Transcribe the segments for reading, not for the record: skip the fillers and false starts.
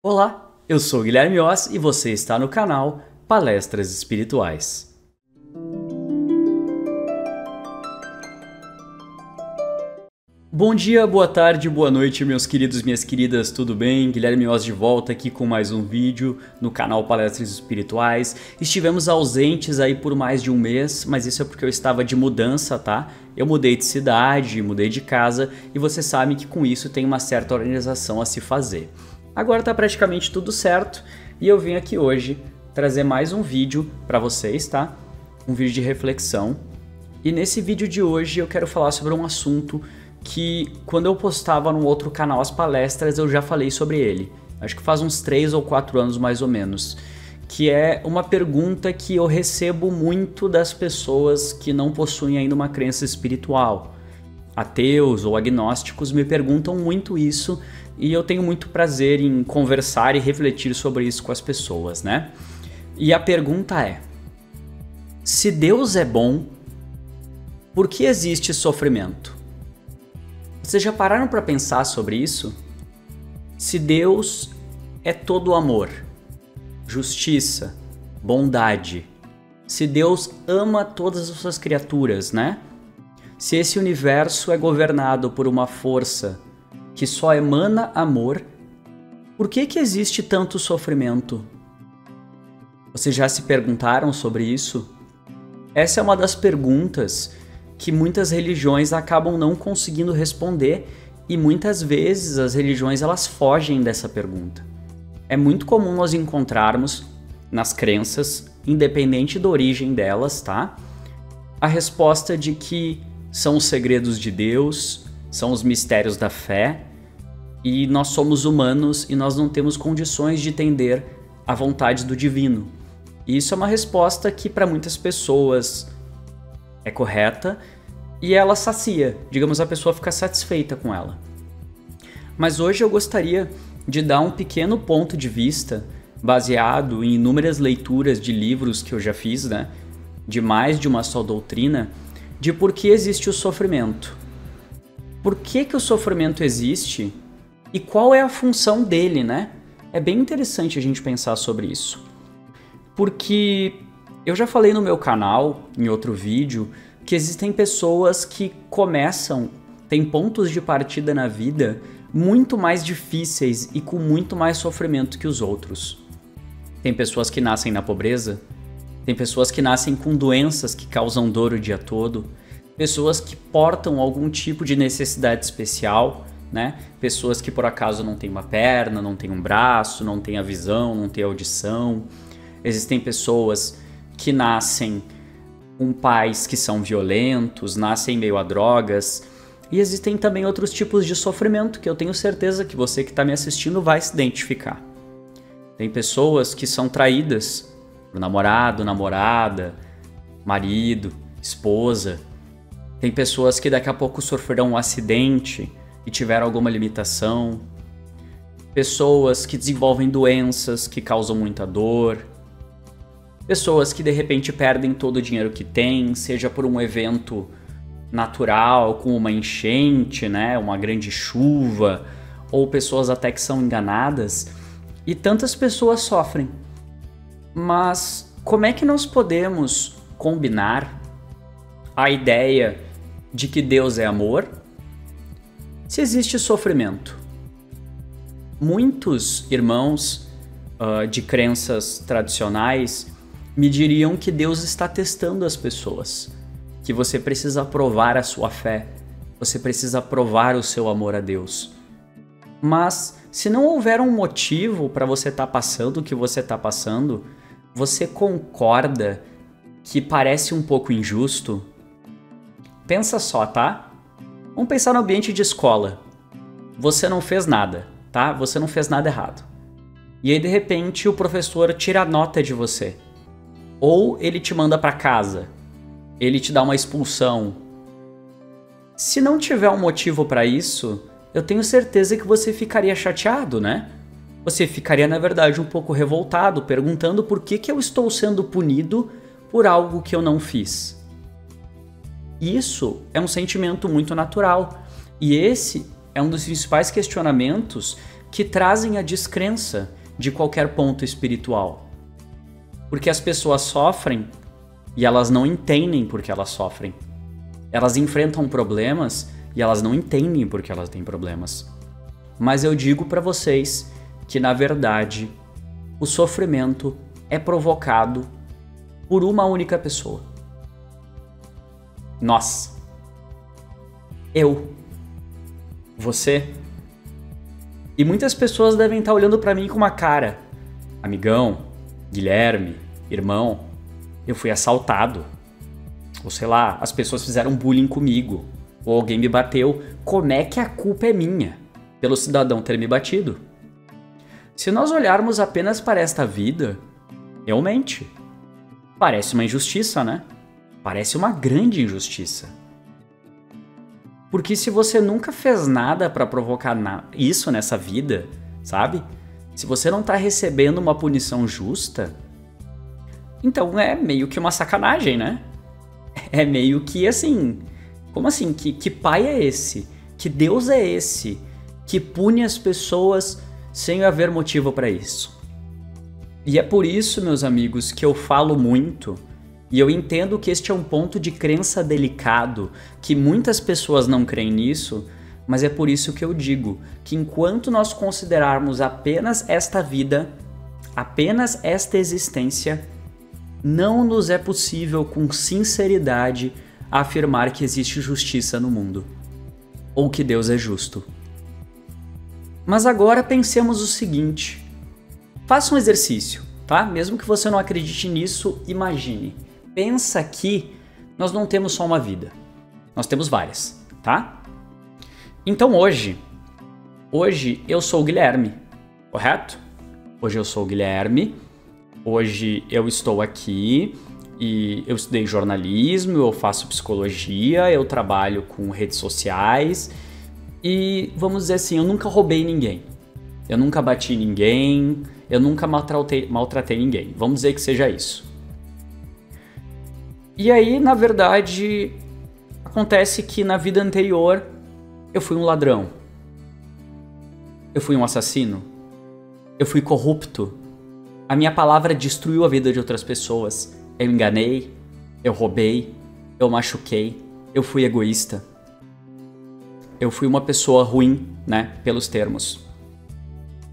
Olá, eu sou Guilherme Oss e você está no canal Palestras Espirituais. Bom dia, boa tarde, boa noite, meus queridos e minhas queridas, tudo bem? Guilherme Oss de volta aqui com mais um vídeo no canal Palestras Espirituais. Estivemos ausentes aí por mais de um mês, mas isso é porque eu estava de mudança, tá? Eu mudei de cidade, mudei de casa e você sabe que com isso tem uma certa organização a se fazer. Agora tá praticamente tudo certo e eu vim aqui hoje trazer mais um vídeo para vocês, tá? Um vídeo de reflexão. E nesse vídeo de hoje eu quero falar sobre um assunto que quando eu postava no outro canal as palestras eu já falei sobre ele. Acho que faz uns 3 ou 4 anos mais ou menos. Que é uma pergunta que eu recebo muito das pessoas que não possuem ainda uma crença espiritual. Ateus ou agnósticos me perguntam muito isso e eu tenho muito prazer em conversar e refletir sobre isso com as pessoas, né? E a pergunta é: se Deus é bom, por que existe sofrimento? Vocês já pararam para pensar sobre isso? Se Deus é todo amor, justiça, bondade, se Deus ama todas as suas criaturas, né? Se esse universo é governado por uma força que só emana amor, por que existe tanto sofrimento? Vocês já se perguntaram sobre isso? Essa é uma das perguntas que muitas religiões acabam não conseguindo responder e muitas vezes as religiões elas fogem dessa pergunta. É muito comum nós encontrarmos nas crenças, independente da origem delas, tá? A resposta de que são os segredos de Deus, são os mistérios da fé e nós somos humanos e nós não temos condições de entender a vontade do divino. E isso é uma resposta que para muitas pessoas é correta e ela sacia, digamos, a pessoa fica satisfeita com ela. Mas hoje eu gostaria de dar um pequeno ponto de vista baseado em inúmeras leituras de livros que eu já fiz, né, de mais de uma só doutrina, de por que existe o sofrimento. Por que o sofrimento existe e qual é a função dele, né? É bem interessante a gente pensar sobre isso. Porque eu já falei no meu canal, em outro vídeo, que existem pessoas que têm pontos de partida na vida muito mais difíceis e com muito mais sofrimento que os outros. Tem pessoas que nascem na pobreza, tem pessoas que nascem com doenças que causam dor o dia todo, pessoas que portam algum tipo de necessidade especial, né? Pessoas que por acaso não têm uma perna, não têm um braço, não têm a visão, não têm a audição. Existem pessoas que nascem com pais que são violentos, nascem meio a drogas. E existem também outros tipos de sofrimento que eu tenho certeza que você que está me assistindo vai se identificar. Tem pessoas que são traídas por namorado, namorada, marido, esposa. Tem pessoas que daqui a pouco sofrerão um acidente e tiveram alguma limitação. Pessoas que desenvolvem doenças que causam muita dor. Pessoas que de repente perdem todo o dinheiro que têm, seja por um evento natural, como uma enchente, né, uma grande chuva, ou pessoas até que são enganadas. E tantas pessoas sofrem. Mas como é que nós podemos combinar a ideia de que Deus é amor se existe sofrimento? Muitos irmãos de crenças tradicionais me diriam que Deus está testando as pessoas, que você precisa provar a sua fé, você precisa provar o seu amor a Deus. Mas se não houver um motivo para você estar passando o que você está passando, você concorda que parece um pouco injusto? Pensa só, tá? Vamos pensar no ambiente de escola. Você não fez nada, tá? Você não fez nada errado. E aí, de repente, o professor tira a nota de você. Ou ele te manda para casa. Ele te dá uma expulsão. Se não tiver um motivo para isso, eu tenho certeza que você ficaria chateado, né? Você ficaria, na verdade, um pouco revoltado, perguntando por que eu estou sendo punido por algo que eu não fiz. Isso é um sentimento muito natural. E esse é um dos principais questionamentos que trazem a descrença de qualquer ponto espiritual. Porque as pessoas sofrem e elas não entendem por que elas sofrem. Elas enfrentam problemas e elas não entendem por que elas têm problemas. Mas eu digo para vocês que, na verdade, o sofrimento é provocado por uma única pessoa. Nós. Eu. Você. E muitas pessoas devem estar olhando para mim com uma cara. Amigão, Guilherme, irmão, eu fui assaltado. Ou sei lá, as pessoas fizeram bullying comigo. Ou alguém me bateu. Como é que a culpa é minha pelo cidadão ter me batido? Se nós olharmos apenas para esta vida, realmente, parece uma injustiça, né? Parece uma grande injustiça. Porque se você nunca fez nada para provocar isso nessa vida, sabe? Se você não tá recebendo uma punição justa, então é meio que uma sacanagem, né? É meio que assim... Como assim? Que pai é esse? Que Deus é esse? Que pune as pessoas sem haver motivo para isso. E é por isso, meus amigos, que eu falo muito, e eu entendo que este é um ponto de crença delicado, que muitas pessoas não creem nisso, mas é por isso que eu digo que enquanto nós considerarmos apenas esta vida, apenas esta existência, não nos é possível com sinceridade afirmar que existe justiça no mundo, ou que Deus é justo. Mas agora pensemos o seguinte, faça um exercício, tá? Mesmo que você não acredite nisso, imagine. Pensa que nós não temos só uma vida, nós temos várias, tá? Então hoje eu sou o Guilherme, correto? Hoje eu sou o Guilherme, hoje eu estou aqui e eu estudei jornalismo, eu faço psicologia, eu trabalho com redes sociais e vamos dizer assim, eu nunca roubei ninguém, eu nunca bati ninguém, eu nunca maltratei ninguém, vamos dizer que seja isso. E aí, na verdade, acontece que na vida anterior eu fui um ladrão, eu fui um assassino, eu fui corrupto, a minha palavra destruiu a vida de outras pessoas, eu enganei, eu roubei, eu machuquei, eu fui egoísta, eu fui uma pessoa ruim, né, pelos termos.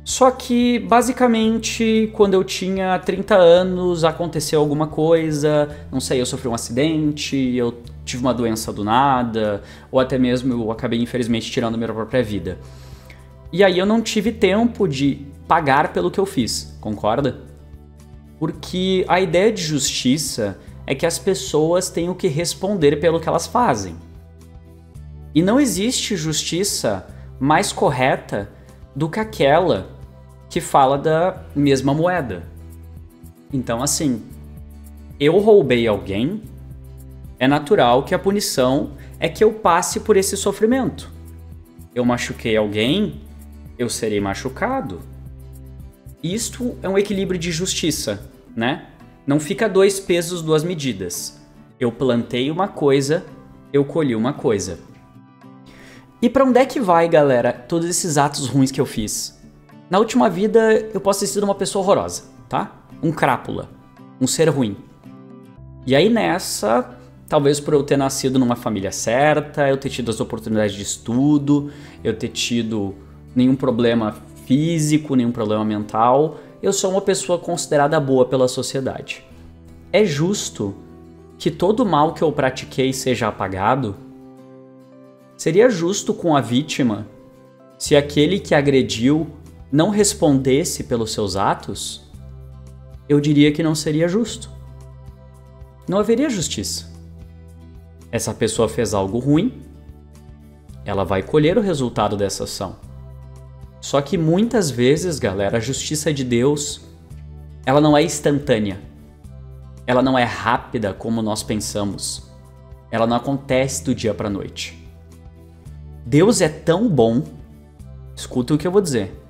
Só que, basicamente, quando eu tinha 30 anos, aconteceu alguma coisa, não sei, eu sofri um acidente, eu tive uma doença do nada, ou até mesmo eu acabei, infelizmente, tirando minha própria vida. E aí eu não tive tempo de pagar pelo que eu fiz, concorda? Porque a ideia de justiça é que as pessoas tenham que responder pelo que elas fazem. E não existe justiça mais correta do que aquela que fala da mesma moeda. Então, assim, eu roubei alguém, é natural que a punição é que eu passe por esse sofrimento. Eu machuquei alguém, eu serei machucado. Isto é um equilíbrio de justiça, né? Não fica dois pesos, duas medidas. Eu plantei uma coisa, eu colhi uma coisa. E pra onde é que vai, galera, todos esses atos ruins que eu fiz? Na última vida, eu posso ter sido uma pessoa horrorosa, tá? Um crápula, um ser ruim. E aí nessa, talvez por eu ter nascido numa família certa, eu ter tido as oportunidades de estudo, eu ter tido nenhum problema físico, nenhum problema mental, eu sou uma pessoa considerada boa pela sociedade. É justo que todo o mal que eu pratiquei seja apagado? Seria justo com a vítima se aquele que agrediu não respondesse pelos seus atos? Eu diria que não seria justo. Não haveria justiça. Essa pessoa fez algo ruim, ela vai colher o resultado dessa ação. Só que muitas vezes, galera, a justiça de Deus, ela não é instantânea. Ela não é rápida como nós pensamos. Ela não acontece do dia para a noite. Deus é tão bom, escuta o que eu vou dizer.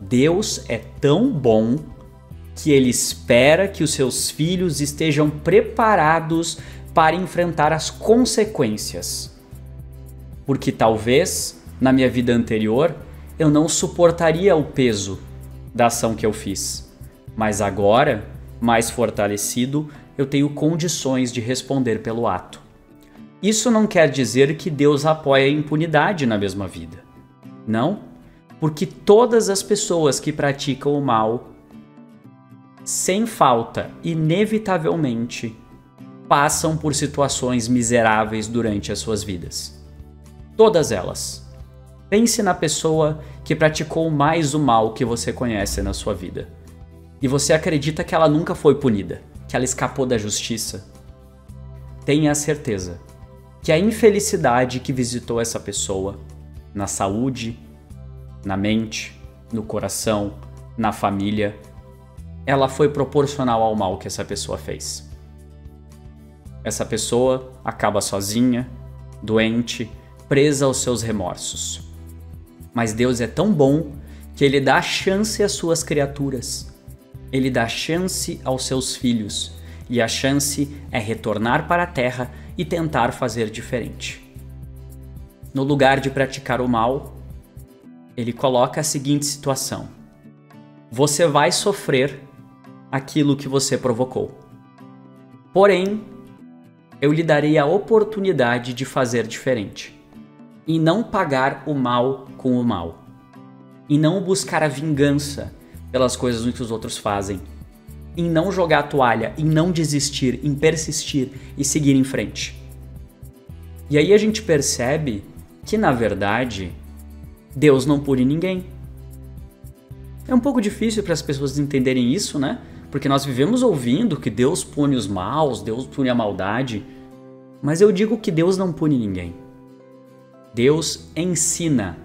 Deus é tão bom que Ele espera que os seus filhos estejam preparados para enfrentar as consequências. Porque talvez, na minha vida anterior, eu não suportaria o peso da ação que eu fiz. Mas agora, mais fortalecido, eu tenho condições de responder pelo ato. Isso não quer dizer que Deus apoia a impunidade na mesma vida. Não, porque todas as pessoas que praticam o mal, sem falta, inevitavelmente, passam por situações miseráveis durante as suas vidas. Todas elas. Pense na pessoa que praticou mais o mal que você conhece na sua vida. E você acredita que ela nunca foi punida, que ela escapou da justiça. Tenha a certeza que a infelicidade que visitou essa pessoa, na saúde, na mente, no coração, na família, ela foi proporcional ao mal que essa pessoa fez. Essa pessoa acaba sozinha, doente, presa aos seus remorsos. Mas Deus é tão bom que Ele dá chance às suas criaturas. Ele dá chance aos seus filhos. E a chance é retornar para a terra e tentar fazer diferente. No lugar de praticar o mal, Ele coloca a seguinte situação: você vai sofrer aquilo que você provocou. Porém, eu lhe darei a oportunidade de fazer diferente. E não pagar o mal com o mal. E não buscar a vingança pelas coisas que os outros fazem. Em não jogar a toalha, em não desistir, em persistir e seguir em frente. E aí a gente percebe que, na verdade, Deus não pune ninguém. É um pouco difícil para as pessoas entenderem isso, né? Porque nós vivemos ouvindo que Deus pune os maus, Deus pune a maldade. Mas eu digo que Deus não pune ninguém. Deus ensina.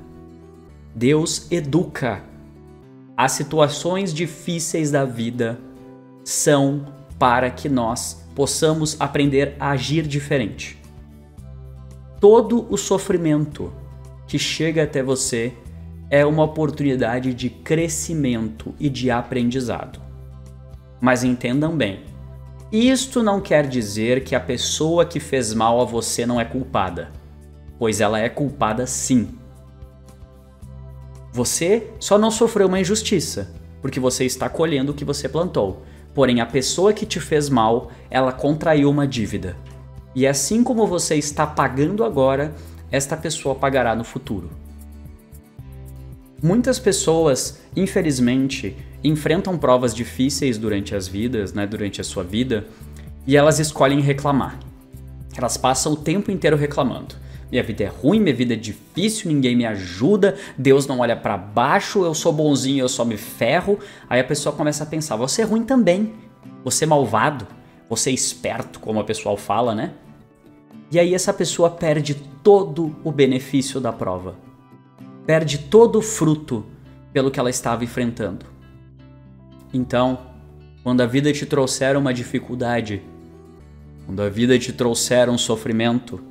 Deus educa. As situações difíceis da vida são para que nós possamos aprender a agir diferente. Todo o sofrimento que chega até você é uma oportunidade de crescimento e de aprendizado. Mas entendam bem, isto não quer dizer que a pessoa que fez mal a você não é culpada, pois ela é culpada sim. Você só não sofreu uma injustiça, porque você está colhendo o que você plantou. Porém, a pessoa que te fez mal, ela contraiu uma dívida. E assim como você está pagando agora, esta pessoa pagará no futuro. Muitas pessoas, infelizmente, enfrentam provas difíceis durante as vidas, durante a sua vida, e elas escolhem reclamar. Elas passam o tempo inteiro reclamando. Minha vida é ruim, minha vida é difícil, ninguém me ajuda, Deus não olha pra baixo, eu sou bonzinho, eu só me ferro. Aí a pessoa começa a pensar, você é ruim também, você é malvado, você é esperto, como a pessoa fala, né? E aí essa pessoa perde todo o benefício da prova. Perde todo o fruto pelo que ela estava enfrentando. Então, quando a vida te trouxer uma dificuldade, quando a vida te trouxer um sofrimento,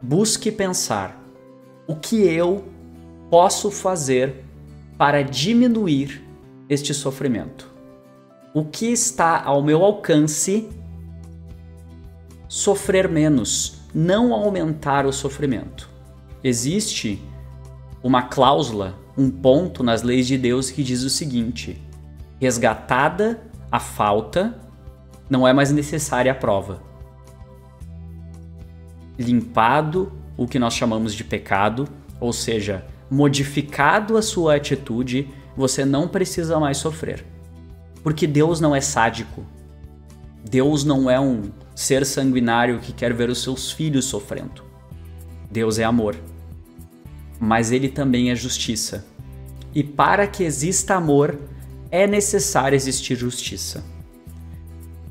busque pensar o que eu posso fazer para diminuir este sofrimento. O que está ao meu alcance sofrer menos, não aumentar o sofrimento. Existe uma cláusula, um ponto nas leis de Deus que diz o seguinte: resgatada a falta, não é mais necessária a prova. Limpado o que nós chamamos de pecado, ou seja, modificado a sua atitude, você não precisa mais sofrer. Porque Deus não é sádico. Deus não é um ser sanguinário que quer ver os seus filhos sofrendo. Deus é amor. Mas Ele também é justiça. E para que exista amor, é necessário existir justiça.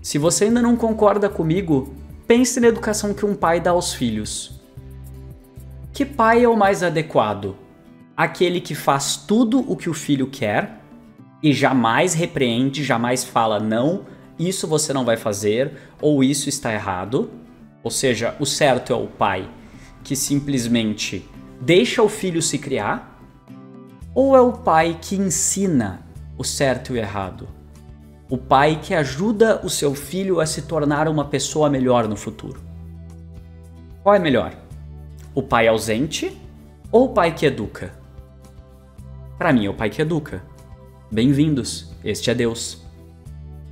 Se você ainda não concorda comigo, pense na educação que um pai dá aos filhos. Que pai é o mais adequado? Aquele que faz tudo o que o filho quer e jamais repreende, jamais fala não, isso você não vai fazer ou isso está errado? Ou seja, o certo é o pai que simplesmente deixa o filho se criar? Ou é o pai que ensina o certo e o errado? O pai que ajuda o seu filho a se tornar uma pessoa melhor no futuro? Qual é melhor? O pai ausente ou o pai que educa? Para mim é o pai que educa. Bem-vindos, este é Deus.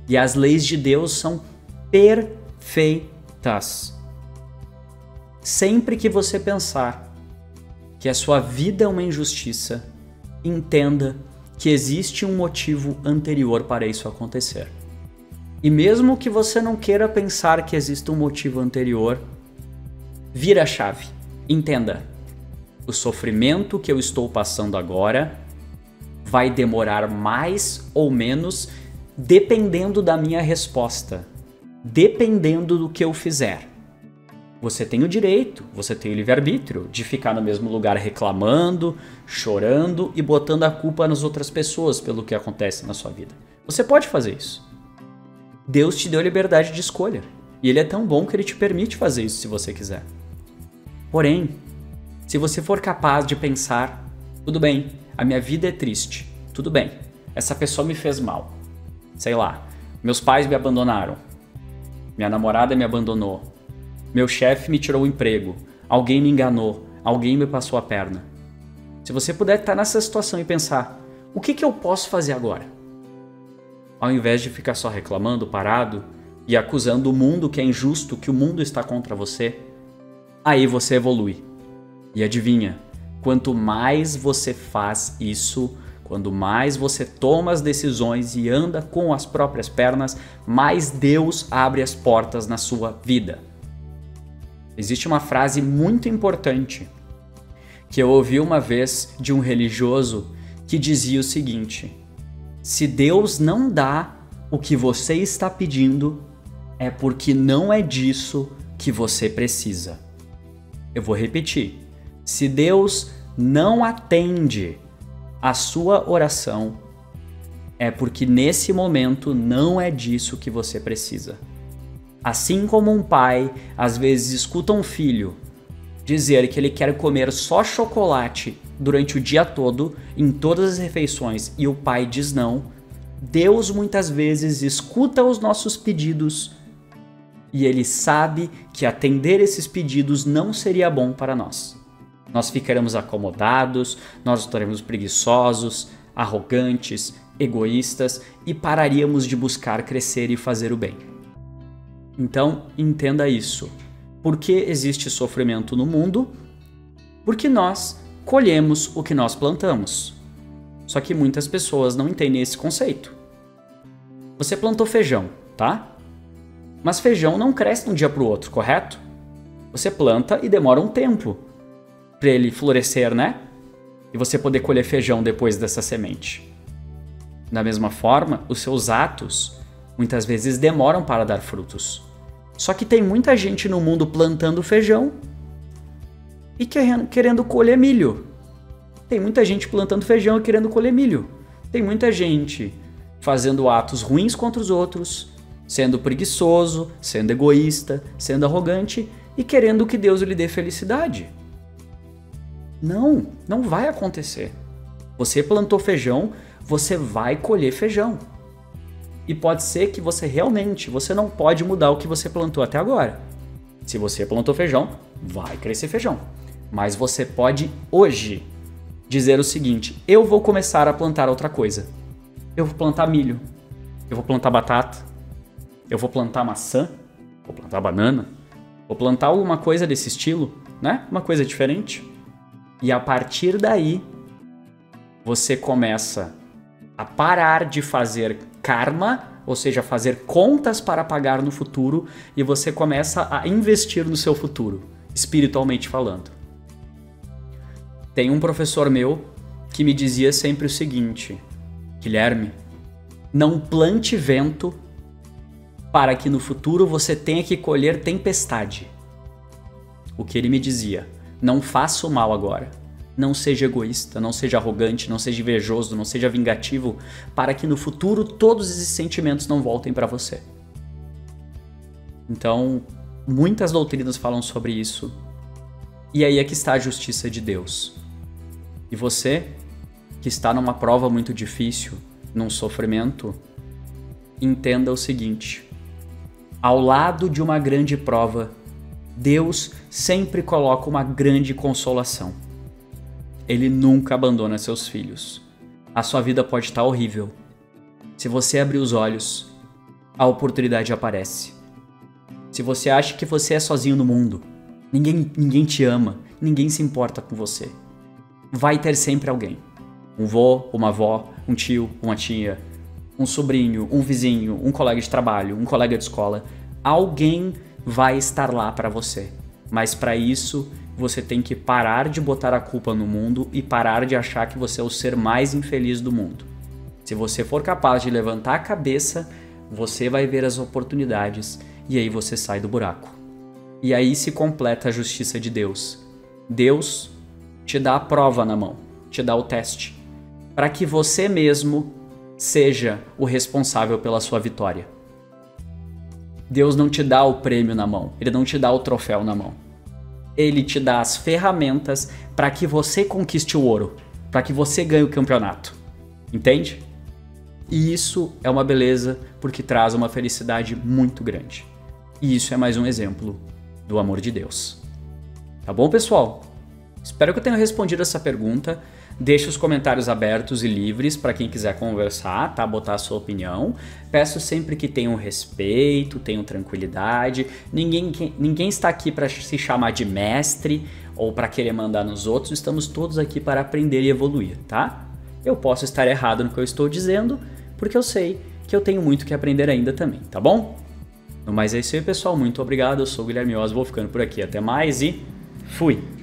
E as leis de Deus são perfeitas. Sempre que você pensar que a sua vida é uma injustiça, entenda que existe um motivo anterior para isso acontecer. E mesmo que você não queira pensar que existe um motivo anterior, vira a chave. Entenda, o sofrimento que eu estou passando agora vai demorar mais ou menos dependendo da minha resposta, dependendo do que eu fizer. Você tem o direito, você tem o livre-arbítrio de ficar no mesmo lugar reclamando, chorando e botando a culpa nas outras pessoas pelo que acontece na sua vida. Você pode fazer isso. Deus te deu liberdade de escolha. E Ele é tão bom que Ele te permite fazer isso se você quiser. Porém, se você for capaz de pensar, tudo bem, a minha vida é triste, tudo bem, essa pessoa me fez mal. Sei lá, meus pais me abandonaram, minha namorada me abandonou, meu chefe me tirou o emprego, alguém me enganou, alguém me passou a perna. Se você puder estar nessa situação e pensar, o que eu posso fazer agora? Ao invés de ficar só reclamando, parado e acusando o mundo que é injusto, que o mundo está contra você, aí você evolui. E adivinha, quanto mais você faz isso, quando mais você toma as decisões e anda com as próprias pernas, mais Deus abre as portas na sua vida. Existe uma frase muito importante que eu ouvi uma vez de um religioso que dizia o seguinte: se Deus não dá o que você está pedindo, é porque não é disso que você precisa. Eu vou repetir. Se Deus não atende a sua oração, é porque nesse momento não é disso que você precisa. Assim como um pai às vezes escuta um filho dizer que ele quer comer só chocolate durante o dia todo, em todas as refeições, e o pai diz não, Deus muitas vezes escuta os nossos pedidos e Ele sabe que atender esses pedidos não seria bom para nós. Nós ficaremos acomodados, nós estaremos preguiçosos, arrogantes, egoístas e pararíamos de buscar crescer e fazer o bem. Então, entenda isso. Por que existe sofrimento no mundo? Porque nós colhemos o que nós plantamos. Só que muitas pessoas não entendem esse conceito. Você plantou feijão, tá? Mas feijão não cresce de um dia para o outro, correto? Você planta e demora um tempo para ele florescer, né? E você poder colher feijão depois dessa semente. Da mesma forma, os seus atos muitas vezes demoram para dar frutos. Só que tem muita gente no mundo plantando feijão e querendo colher milho. Tem muita gente plantando feijão e querendo colher milho. Tem muita gente fazendo atos ruins contra os outros, sendo preguiçoso, sendo egoísta, sendo arrogante e querendo que Deus lhe dê felicidade. Não vai acontecer. Você plantou feijão, você vai colher feijão. E pode ser que você não pode mudar o que você plantou até agora. Se você plantou feijão, vai crescer feijão. Mas você pode hoje dizer o seguinte: eu vou começar a plantar outra coisa. Eu vou plantar milho, eu vou plantar batata, eu vou plantar maçã, vou plantar banana, vou plantar alguma coisa desse estilo, né? Uma coisa diferente. E a partir daí, você começa a parar de fazer karma, ou seja, fazer contas para pagar no futuro, e você começa a investir no seu futuro, espiritualmente falando. Tem um professor meu que me dizia sempre o seguinte: Guilherme, não plante vento para que no futuro você tenha que colher tempestade. O que ele me dizia: não faça o mal agora. Não seja egoísta, não seja arrogante, não seja invejoso, não seja vingativo, para que no futuro todos esses sentimentos não voltem para você. Então, muitas doutrinas falam sobre isso. E aí é que está a justiça de Deus. E você, que está numa prova muito difícil, num sofrimento, entenda o seguinte: ao lado de uma grande prova, Deus sempre coloca uma grande consolação. Ele nunca abandona seus filhos. a sua vida pode estar horrível. Se você abrir os olhos, a oportunidade aparece. Se você acha que você é sozinho no mundo, ninguém te ama, ninguém se importa com você, vai ter sempre alguém. Um vô, uma avó, um tio, uma tia, um sobrinho, um vizinho, um colega de trabalho, um colega de escola. Alguém vai estar lá para você. Mas para isso, você tem que parar de botar a culpa no mundo e parar de achar que você é o ser mais infeliz do mundo. Se você for capaz de levantar a cabeça, você vai ver as oportunidades e aí você sai do buraco. E aí se completa a justiça de Deus. Deus te dá a prova na mão, te dá o teste, para que você mesmo seja o responsável pela sua vitória. Deus não te dá o prêmio na mão, Ele não te dá o troféu na mão. Ele te dá as ferramentas para que você conquiste o ouro, para que você ganhe o campeonato. Entende? E isso é uma beleza porque traz uma felicidade muito grande. E isso é mais um exemplo do amor de Deus. Tá bom, pessoal? Espero que eu tenha respondido essa pergunta. Deixe os comentários abertos e livres para quem quiser conversar, tá? Botar a sua opinião. Peço sempre que tenham respeito, tenham tranquilidade. Ninguém está aqui para se chamar de mestre ou para querer mandar nos outros. Estamos todos aqui para aprender e evoluir, tá? Eu posso estar errado no que eu estou dizendo, porque eu sei que eu tenho muito que aprender ainda também, tá bom? Mas é isso aí, pessoal. Muito obrigado. Eu sou o Guilherme Oz, vou ficando por aqui. Até mais e fui!